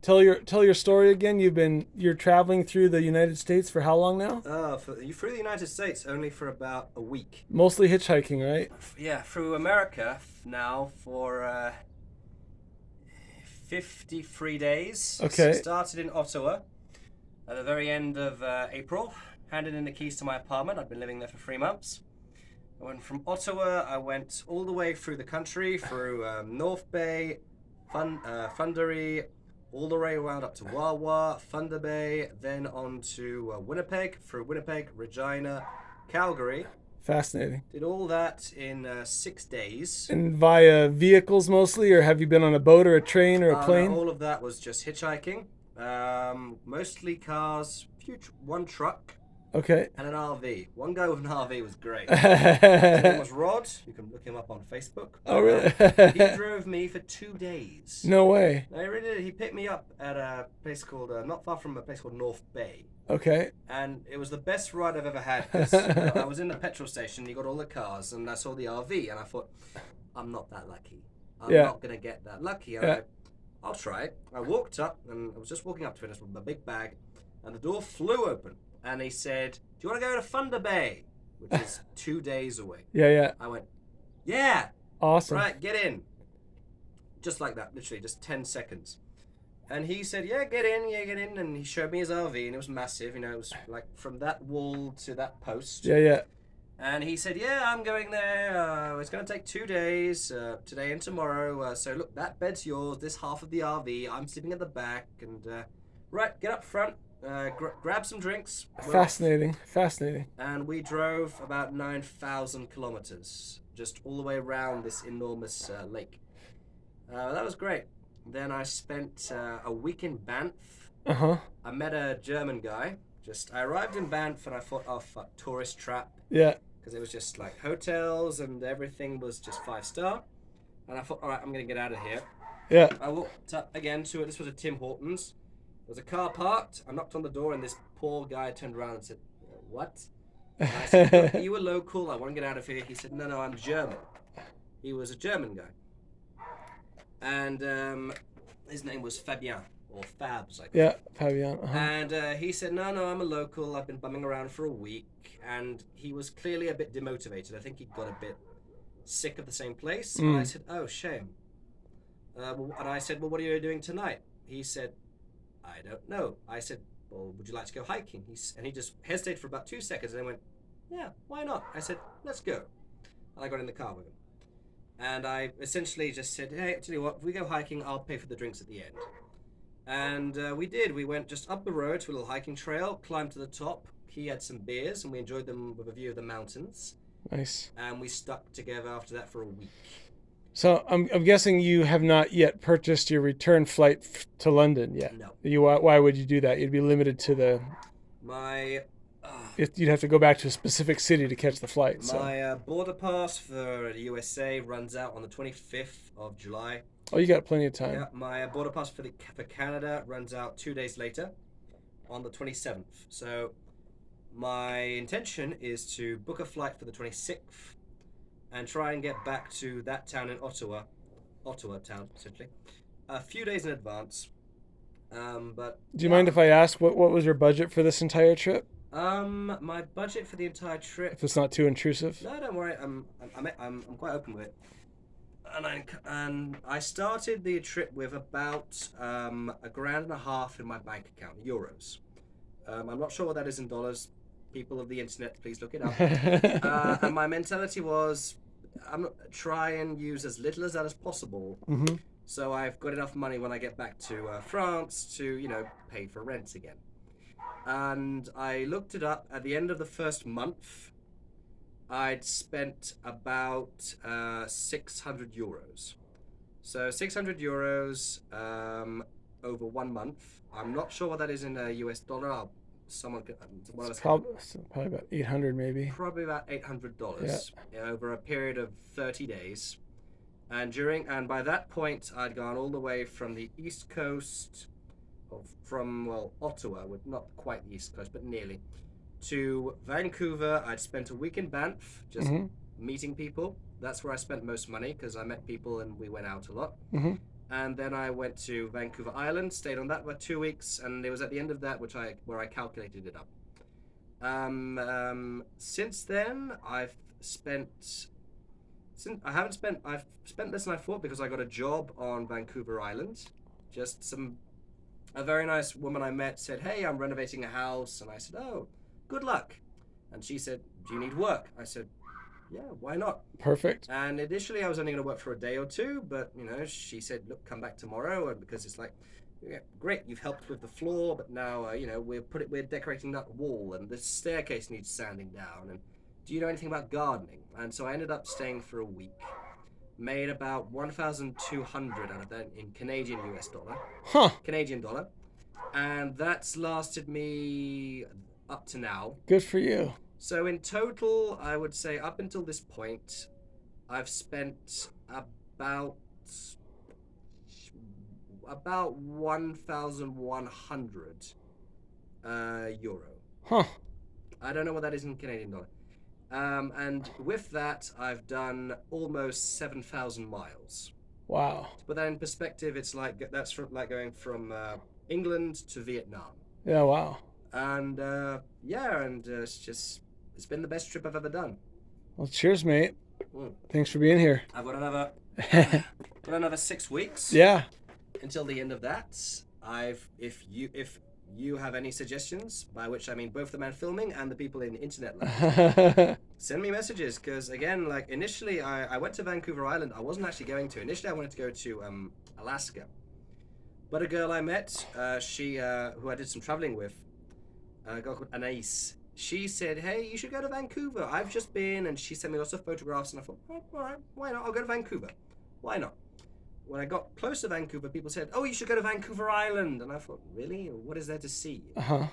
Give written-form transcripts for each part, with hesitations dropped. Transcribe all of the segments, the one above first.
tell your story again. You're traveling through the United States for how long now? Through the United States only for about a week. Mostly hitchhiking, right? Yeah, through America now for 53 days. Okay. Started in Ottawa at the very end of April. Handed in the keys to my apartment. I'd been living there for 3 months. I went from Ottawa. I went all the way through the country, through North Bay, Fundery, all the way around up to Wawa, Thunder Bay, then on to Winnipeg, through Winnipeg, Regina, Calgary. Fascinating. Did all that in 6 days. And via vehicles mostly, or have you been on a boat or a train or a plane? No, all of that was just hitchhiking. Mostly cars, one truck, Okay. and an RV. One guy with an RV was great. His name was Rod. You can look him up on Facebook. Oh, really? He drove me for 2 days. No way. No, he really did. He picked me up at a place called, not far from a place called North Bay. Okay. And it was the best ride I've ever had. 'Cause, I was in the petrol station, you got all the cars, and I saw the RV, and I thought, I'm not that lucky. I'm not going to get that lucky. And I'll try it. I walked up, and I was just walking up to it with my big bag, and the door flew open. And he said, do you want to go to Thunder Bay? Which is 2 days away. Yeah. I went, yeah. Awesome. Right, get in. Just like that, literally, just 10 seconds. And he said, yeah, get in. And he showed me his RV, and it was massive. You know, it was like from that wall to that post. Yeah. And he said, yeah, I'm going there. It's going to take 2 days, today and tomorrow. So look, that bed's yours, this half of the RV. I'm sleeping at the back. And right, get up front, grab some drinks. Fascinating. And we drove about 9,000 kilometers, just all the way around this enormous lake. That was great. Then I spent a week in Banff. I met a German guy. I arrived in Banff and I thought, oh fuck, tourist trap. Yeah. Because it was just like hotels and everything was just 5-star. And I thought, all right, I'm going to get out of here. Yeah. I walked up again to it. This was a Tim Hortons. There was a car parked. I knocked on the door and this poor guy turned around and said, what? And I said, look, are you a local? I want to get out of here. He said, no, I'm German. He was a German guy. And his name was Fabien, or Fabs, I think. Yeah, Fabian. And he said, no, I'm a local. I've been bumming around for a week. And he was clearly a bit demotivated. I think he got a bit sick of the same place. And I said, oh, shame. And I said, well, what are you doing tonight? He said, I don't know. I said, well, would you like to go hiking? And he just hesitated for about 2 seconds and then went, yeah, why not? I said, let's go. And I got in the car with him. And I essentially just said, hey, tell you what, if we go hiking, I'll pay for the drinks at the end. And we did. We went just up the road to a little hiking trail, climbed to the top. He had some beers, and we enjoyed them with a view of the mountains. Nice. And we stuck together after that for a week. So I'm guessing you have not yet purchased your return flight to London yet. No. Why would you do that? You'd be limited to the. You'd have to go back to a specific city to catch the flight. So. My border pass for the USA runs out on the 25th of July. Oh, you got plenty of time. Yeah, my border pass for Canada runs out 2 days later, on the 27th. So my intention is to book a flight for the 26th and try and get back to that town in Ottawa town essentially, a few days in advance. But do you mind if I ask what was your budget for this entire trip? My budget for the entire trip. If it's not too intrusive. No, don't worry. I'm quite open with it. And I started the trip with about $1.5 grand in my bank account, euros. I'm not sure what that is in dollars. People of the internet, please look it up. And my mentality was, I'm not try and use as little as that as possible. Mm-hmm. So I've got enough money when I get back to France to pay for rent again. And I looked it up. At the end of the first month, I'd spent about 600 euros. So 600 euros over 1 month. I'm not sure what that is in a US dollar. Probably about 800 maybe. Probably about $800 over a period of 30 days. And by that point, I'd gone all the way from the East Coast, from Ottawa, with not quite the East Coast, but nearly, to Vancouver. I'd spent a week in Banff, just meeting people. That's where I spent most money because I met people and we went out a lot. Mm-hmm. And then I went to Vancouver Island, stayed on that for 2 weeks, and it was at the end of that where I calculated it up. Since then, I've spent I've spent less than I thought because I got a job on Vancouver Island. Just a very nice woman I met said, "Hey, I'm renovating a house," and I said, "Oh, good luck." And she said, "Do you need work?" I said, "Yeah, why not?" Perfect. And initially, I was only going to work for a day or two, but she said, "Look, come back tomorrow," and because it's like, yeah, great, you've helped with the floor, but now we're decorating that wall, and the staircase needs sanding down. And do you know anything about gardening? And so I ended up staying for a week, made about 1,200 out of that in Canadian dollar, and that's lasted me up to now. Good for you. So in total, I would say up until this point, I've spent about 1,100 euro. Huh. I don't know what that is in Canadian dollar. And with that, I've done almost 7,000 miles. Wow. To put that in perspective, it's like like going from England to Vietnam. Yeah, wow. And it's been the best trip I've ever done. Well, cheers, mate. Mm. Thanks for being here. I've got another 6 weeks. Yeah. Until the end of that. If you have any suggestions, by which I mean both the man filming and the people in internet land, send me messages, because again, like initially I went to Vancouver Island. I wasn't actually going to. Initially I wanted to go to Alaska. But a girl I met, she who I did some traveling with, a girl called Anais, she said, "Hey, you should go to Vancouver. I've just been," and she sent me lots of photographs, and I thought, oh, all right, why not? I'll go to Vancouver. Why not? When I got close to Vancouver, people said, "Oh, you should go to Vancouver Island," and I thought, really? What is there to see? Uh-huh.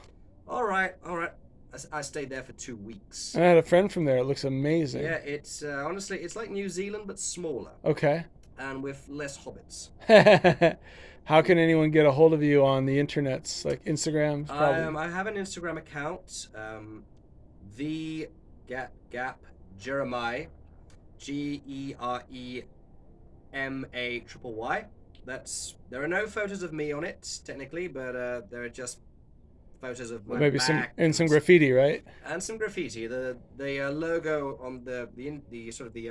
All right. I stayed there for 2 weeks. I had a friend from there. It looks amazing. Yeah, it's honestly, it's like New Zealand but smaller. Okay. And with less hobbits. How can anyone get a hold of you on the internets, like Instagram? I have an Instagram account, the Gap Jeramy, GEREMAYYY. There are no photos of me on it technically, but there are just photos of my maybe back some graffiti, right? And some graffiti. The logo on the sort of the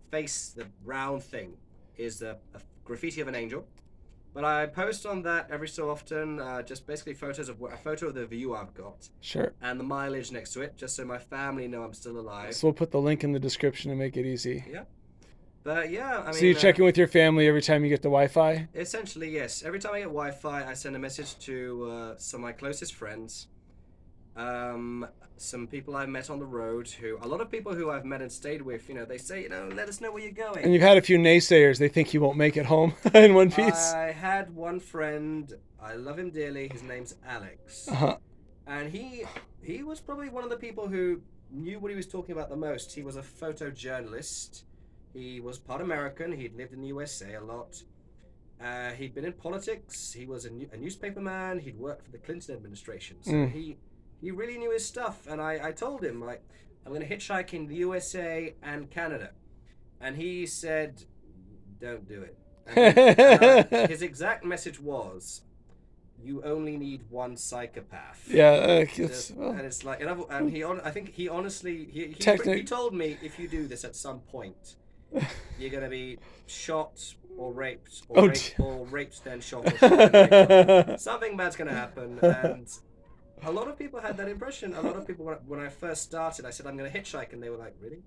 face, the round thing, is a graffiti of an angel. But I post on that every so often, just basically a photo of the view I've got. Sure. And the mileage next to it, just so my family know I'm still alive. So we'll put the link in the description to make it easy. Yeah. But yeah, I mean... So you check in with your family every time you get the Wi-Fi? Essentially, yes. Every time I get Wi-Fi, I send a message to some of my closest friends. Some people I've met on the road a lot of people who I've met and stayed with, they say, let us know where you're going. And you've had a few naysayers. They think you won't make it home in one piece. I had one friend, I love him dearly, his name's Alex. Uh-huh. And he was probably one of the people who knew what he was talking about the most. He was a photojournalist. He was part American. He'd lived in the USA a lot. He'd been in politics. He was a newspaper man. He'd worked for the Clinton administration. So he really knew his stuff. And I told him, like, I'm going to hitchhike in the USA and Canada. And he said, don't do it. And his exact message was, you only need one psychopath. Yeah. And it's like, I think he honestly, he told me, if you do this at some point, you're going to be shot or raped, or raped then shot, or shot then raped. Something bad's going to happen. And a lot of people had that impression. A lot of people, when I first started, I said, I'm going to hitchhike, and they were like, really?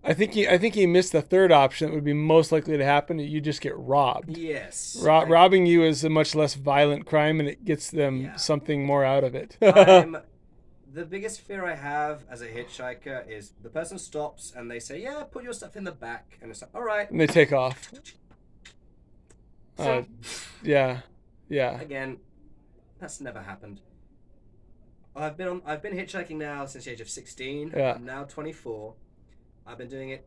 I think he missed the third option that would be most likely to happen. You just get robbed. Yes. Robbing you is a much less violent crime, and it gets them something more out of it. The biggest fear I have as a hitchhiker is the person stops and they say, yeah, put your stuff in the back. And it's like, all right. And they take off. So, yeah. Again, that's never happened. I've been hitchhiking now since the age of 16. Yeah. I'm now 24. I've been doing it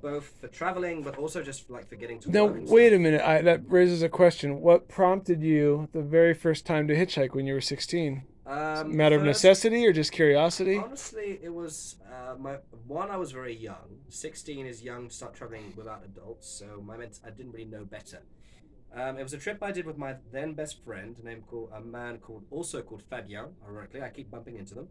both for traveling, but also just like for getting to now, work. Now, wait a minute. That raises a question. What prompted you the very first time to hitchhike when you were 16? Matter of First, necessity or just curiosity? honestly, it was my one. I was very young. 16 is young to start traveling without adults, so I didn't really know better. It was a trip I did with my then best friend, a man called Fabien. Ironically, I keep bumping into them.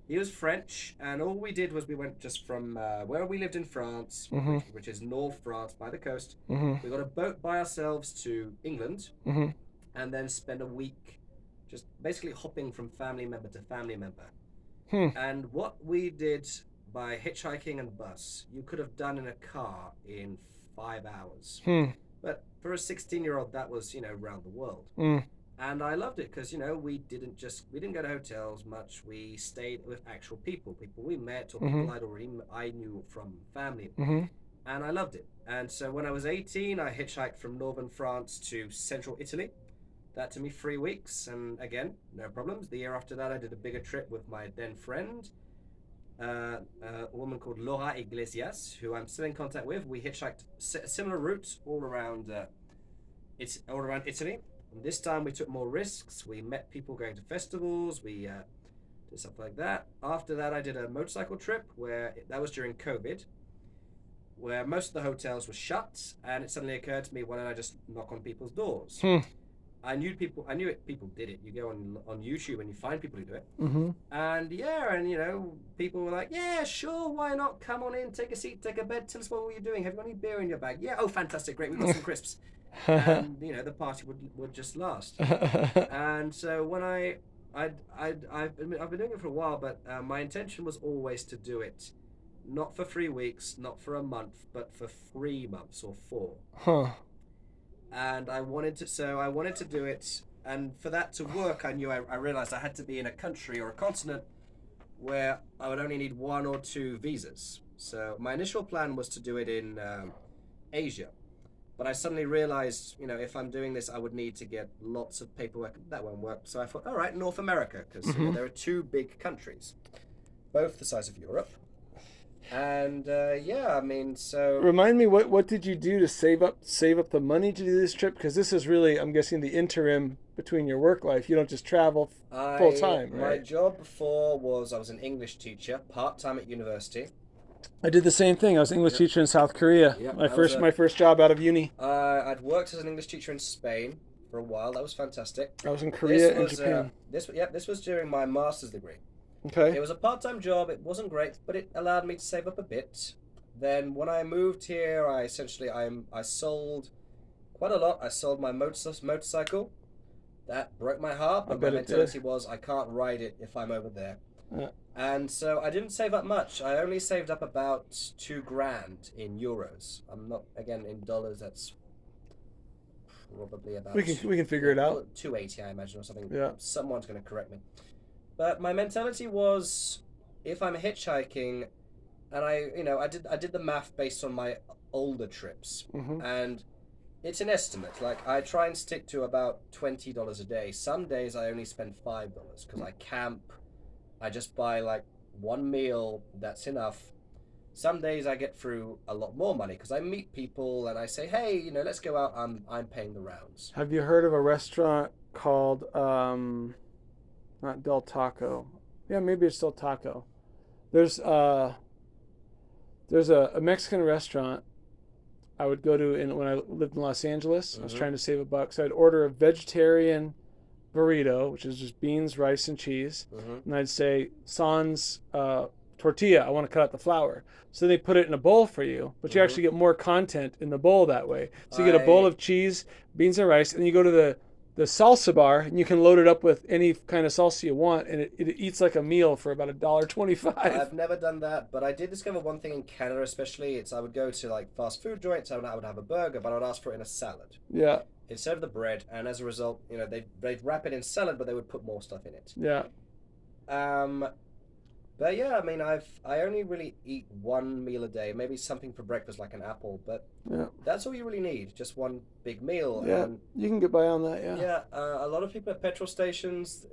He was French, and all we did was we went just from where we lived in France, Mm-hmm. which is North France by the coast. Mm-hmm. We got a boat by ourselves to England, Mm-hmm. and then spent a week just basically hopping from family member to family member. Hmm. And what we did by hitchhiking and bus, you could have done in a car in 5 hours. Hmm. But for a 16-year-old, that was, around the world. Mm. And I loved it because, we didn't go to hotels much. We stayed with actual people we met or Mm-hmm. people I knew from family. Mm-hmm. And I loved it. And so when I was 18, I hitchhiked from northern France to central Italy. That took me 3 weeks, and again, no problems. The year after that, I did a bigger trip with my then friend, a woman called Laura Iglesias, who I'm still in contact with. We hitchhiked similar routes all around Italy. And this time, we took more risks. We met people going to festivals. We did stuff like that. After that, I did a motorcycle trip that was during COVID, where most of the hotels were shut, and it suddenly occurred to me, why don't I just knock on people's doors? Hmm. I knew it. People did it. You go on YouTube and you find people who do it. Mm-hmm. And yeah, and people were like, yeah, sure, why not? Come on in, take a seat, take a bed. Tell us what you're doing. Have you got any beer in your bag? Yeah. Oh, fantastic, great. We've got some crisps. And the party would just last. And so when I've been doing it for a while, but my intention was always to do it, not for 3 weeks, not for a month, but for 3 months or 4. Huh. And I wanted to do it, and for that to work, I realized I had to be in a country or a continent where I would only need 1 or 2 visas. So my initial plan was to do it in Asia, but I suddenly realized, if I'm doing this, I would need to get lots of paperwork. That won't work. So I thought, all right, North America, because there are 2 big countries, both the size of Europe. And so Remind me, what did you do to save up the money to do this trip? Because this is really, I'm guessing, the interim between your work life. You don't just travel full time, right? My job before was I was an English teacher, part-time at university. I did the same thing. I was an English teacher in South Korea. Yep, my first job out of uni. I'd worked as an English teacher in Spain for a while. That was fantastic. I was in Korea and Japan. This was during my master's degree. Okay. It was a part-time job. It wasn't great, but it allowed me to save up a bit. Then when I moved here, I sold quite a lot. I sold my motorcycle. That broke my heart, but my mentality was I can't ride it if I'm over there. Yeah. And so I didn't save up much. I only saved up about $2,000 in euros. I'm not, again, in dollars. That's probably about. We can figure it out. 280, I imagine, or something. Yeah. Someone's going to correct me. But my mentality was, if I'm hitchhiking, and I did the math based on my older trips, and it's an estimate. Like I try and stick to about $20 a day. Some days I only spend $5 because I camp. I just buy like one meal. That's enough. Some days I get through a lot more money because I meet people and I say, hey, let's go out. I'm paying the rounds. Have you heard of a restaurant called not Del Taco? Yeah, maybe it's Del Taco. There's a Mexican restaurant I would go to when I lived in Los Angeles. I was trying to save $1, so I'd order a vegetarian burrito, which is just beans, rice, and cheese, and I'd say sans tortilla. I want to cut out the flour. So they put it in a bowl for you, but you actually get more content in the bowl that way. So you get a bowl of cheese, beans, and rice, and then you go to the salsa bar, and you can load it up with any kind of salsa you want, and it eats like a meal for about $1.25. I've never done that, but I did discover one thing in Canada, especially. I would go to like fast food joints. I would have a burger, but I would ask for it in a salad. Yeah. Instead of the bread, and as a result, they'd wrap it in salad, but they would put more stuff in it. Yeah. But yeah, I mean, I only really eat one meal a day, maybe something for breakfast like an apple, but that's all you really need, just one big meal. Yeah, and you can get by on that. Yeah. Yeah, a lot of people at petrol stations,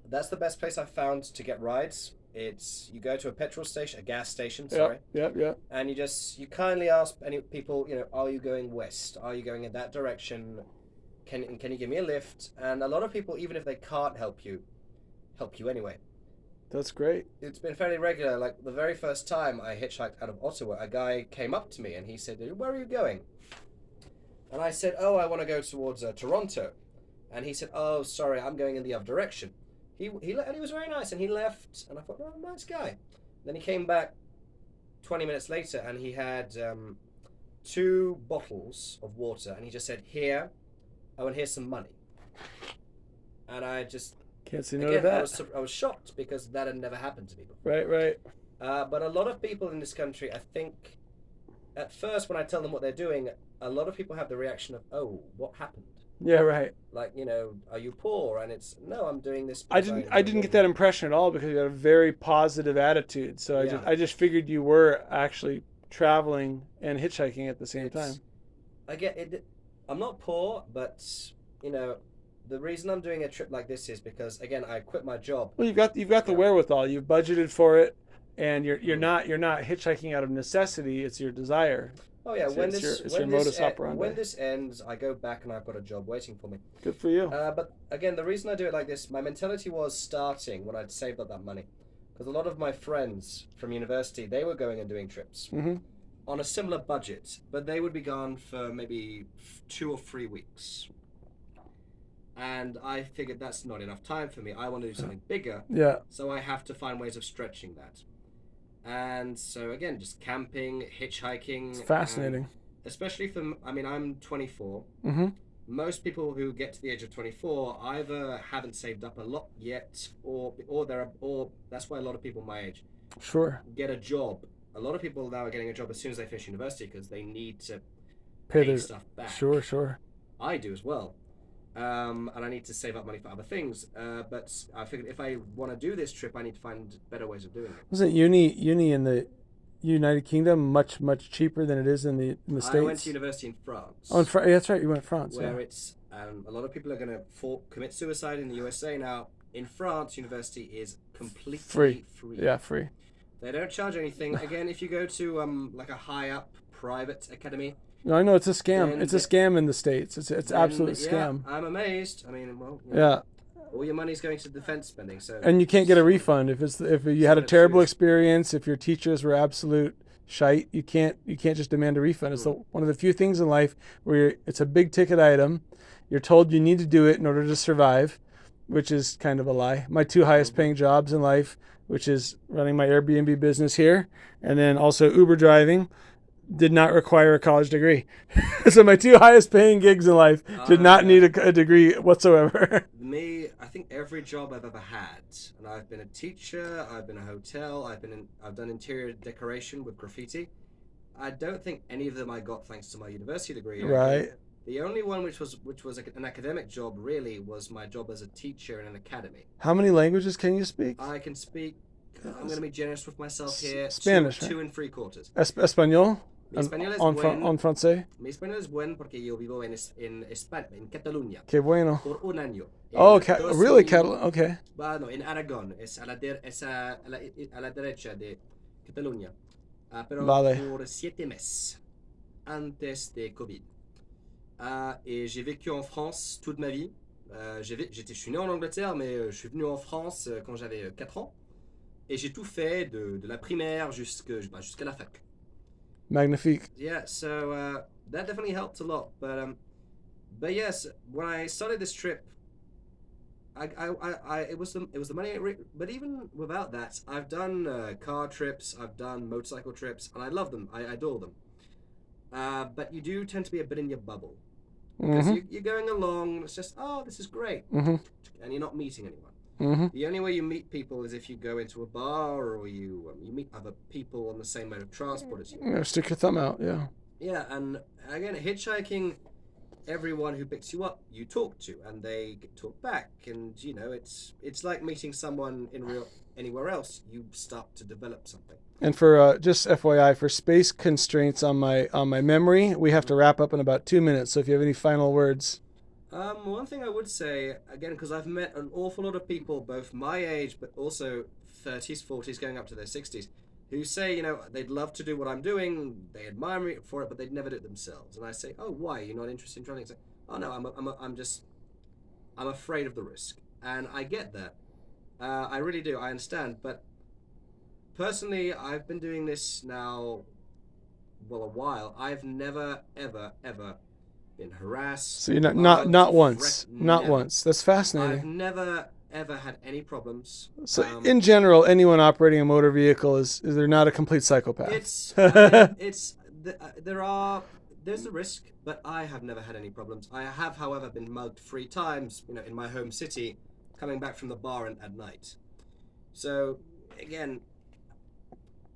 that's the best place I've found to get rides. You go to a gas station, sorry. Yeah. And you kindly ask any people, are you going west? Are you going in that direction? can you give me a lift? And a lot of people, even if they can't help you anyway. That's great. It's been fairly regular. Like the very first time I hitchhiked out of Ottawa, a guy came up to me and he said, "Where are you going?" And I said, "Oh, I want to go towards Toronto." And he said, "Oh, sorry, I'm going in the other direction." And he was very nice, and he left. And I thought, "Oh, nice guy." Then he came back 20 minutes later, and he had 2 bottles of water, and he just said, "Here, oh, and here's some money." And I just can't say no to that. I was shocked because that had never happened to me before. Right. But a lot of people in this country, I think, at first when I tell them what they're doing, a lot of people have the reaction of, "Oh, what happened?" Yeah, right. Like, are you poor? And it's, "No, I'm doing this." I didn't get that impression at all because you had a very positive attitude. So I just figured you were actually traveling and hitchhiking at the same time. I get it. I'm not poor, but the reason I'm doing a trip like this is because, again, I quit my job. Well, you've got the wherewithal. You've budgeted for it, and you're not hitchhiking out of necessity. It's your desire. Oh yeah, it's your modus operandi. When this ends, I go back and I've got a job waiting for me. Good for you. But again, the reason I do it like this, my mentality was starting when I'd saved up that money, because a lot of my friends from university, they were going and doing trips on a similar budget, but they would be gone for maybe 2 or 3 weeks. And I figured that's not enough time for me. I want to do something bigger. Yeah. So I have to find ways of stretching that. And so again, just camping, hitchhiking. It's fascinating. Especially I'm 24. Mm-hmm. Most people who get to the age of 24 either haven't saved up a lot yet, or that's why a lot of people my age get a job. A lot of people now are getting a job as soon as they finish university because they need to pay stuff back. Sure. I do as well. And I need to save up money for other things. But I figured if I want to do this trip, I need to find better ways of doing it. Wasn't uni in the United Kingdom much cheaper than it is in the States? I went to university in France. Oh, that's right. You went to France. Where it's a lot of people are going to commit suicide in the USA now. In France, university is completely free. Yeah, free. They don't charge anything. Again, if you go to like a high up private academy. No, I know it's a scam. It's a scam in the States. It's absolute scam. I'm amazed. I mean, all your money's going to defense spending. So and you can't get a refund if you had a terrible experience. If your teachers were absolute shite, you can't just demand a refund. It's one of the few things in life where it's a big ticket item. You're told you need to do it in order to survive, which is kind of a lie. My 2 highest paying jobs in life, which is running my Airbnb business here, and then also Uber driving, did not require a college degree. So my 2 highest paying gigs in life did not need a degree whatsoever. I think every job I've ever had, and I've been a teacher, I've been a hotel, I've done interior decoration with graffiti. I don't think any of them I got thanks to my university degree. Right. The only one which was an academic job really was my job as a teacher in an academy. How many languages can you speak? I can speak. I'm going to be generous with myself here. Spanish. 2 3/4. Español. Mi español es bueno. En francés. Mi español es bueno porque yo vivo en España, en Cataluña. Qué bueno. Por un año. Oh, really? Catalan? Okay. Bueno, en Aragón, es a la derecha de Cataluña. Pero por 7 meses antes de COVID. Et j'ai vécu en France toute ma vie. Je suis né en Angleterre, mais je suis venu en France quand j'avais 4 ans. Et j'ai tout fait de la primaire jusqu'à la fac. Magnifique. Yeah, so that definitely helped a lot. But yes, when I started this trip, it was the money. But even without that, I've done car trips, I've done motorcycle trips, and I love them. I adore them. But you do tend to be a bit in your bubble because you're going along. And it's just, oh, this is great, and you're not meeting anyone. The only way you meet people is if you go into a bar or you meet other people on the same mode of transport as you. Yeah, stick your thumb out, yeah. Yeah, and again, hitchhiking, everyone who picks you up, you talk to, and they talk back, and it's like meeting someone anywhere else. You start to develop something. And for just FYI, for space constraints on my memory, we have to wrap up in about 2 minutes. So if you have any final words. One thing I would say, again, because I've met an awful lot of people, both my age, but also 30s, 40s, going up to their 60s, who say, they'd love to do what I'm doing, they admire me for it, but they'd never do it themselves. And I say, oh, why? You're not interested in trying to say, oh no, I'm afraid of the risk, and I get that. I really do. I understand, but personally, I've been doing this now, well, a while. I've never, ever, ever been harassed, So you're not mugged, not once, not never. once. That's I've fascinating. never, ever had any problems. So in general, anyone operating a motor vehicle is they're not a complete psychopath. There's a risk, but I have never had any problems. I have, however, been mugged 3 times, in my home city, coming back from the bar at night. So again,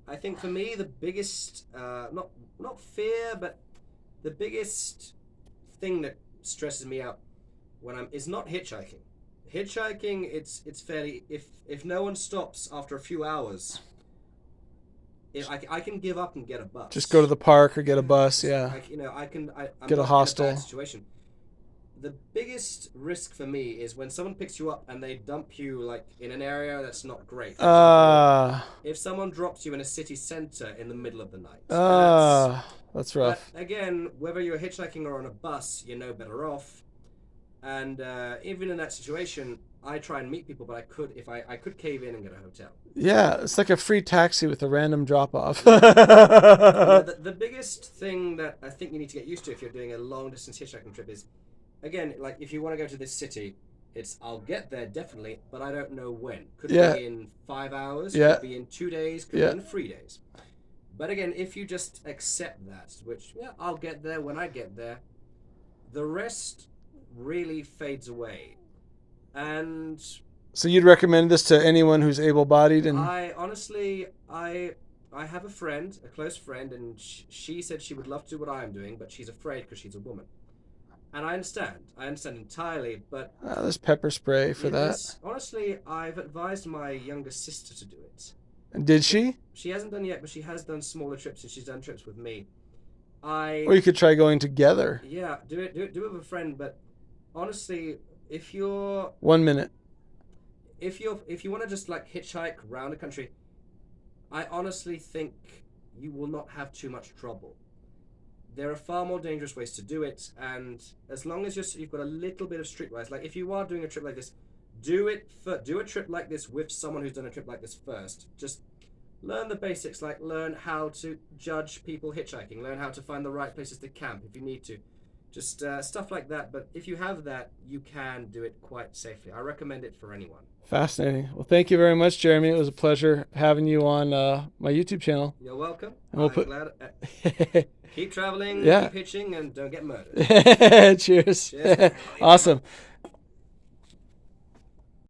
I think for me the biggest, not fear, but the biggest thing that stresses me out is not hitchhiking. Hitchhiking, it's fairly, if no one stops after a few hours, I can give up and get a bus. Just go to the park or get a bus. Yeah. I'm Get a not hostel. in a bad situation. The biggest risk for me is when someone picks you up and they dump you like in an area that's not great. For example, if someone drops you in a city center in the middle of the night. That's rough. But again, whether you're hitchhiking or on a bus, you're no better off. And even in that situation, I try and meet people, but I could cave in and get a hotel. Yeah, it's like a free taxi with a random drop off. The biggest thing that I think you need to get used to if you're doing a long distance hitchhiking trip is, again, like if you want to go to this city, I'll get there definitely, but I don't know when. Could be in 5 hours, could be in 2 days, could be in 3 days. But again, if you just accept that, which I'll get there when I get there, the rest really fades away. And so you'd recommend this to anyone who's able-bodied? And I honestly, I have a friend, a close friend, and she said she would love to do what I am doing, but she's afraid because she's a woman. And I understand entirely, but there's pepper spray for that. Honestly, I've advised my younger sister to do it. And did she? She hasn't done yet, but she has done smaller trips, and she's done trips with me. Or you could try going together. Yeah, do it with a friend, but honestly, if you're 1 minute. If you want to just like hitchhike around the country, I honestly think you will not have too much trouble. There are far more dangerous ways to do it, and as long as you've got a little bit of streetwise, like if you are doing a trip like this, do a trip like this with someone who's done a trip like this first. Just learn the basics, like learn how to judge people hitchhiking, learn how to find the right places to camp if you need to. Just stuff like that, but if you have that, you can do it quite safely. I recommend it for anyone. Fascinating. Well, thank you very much, Jeremy. It was a pleasure having you on my YouTube channel. You're welcome. And we'll glad. Keep traveling, keep hitching, and don't get murdered. Cheers. Cheers. Awesome.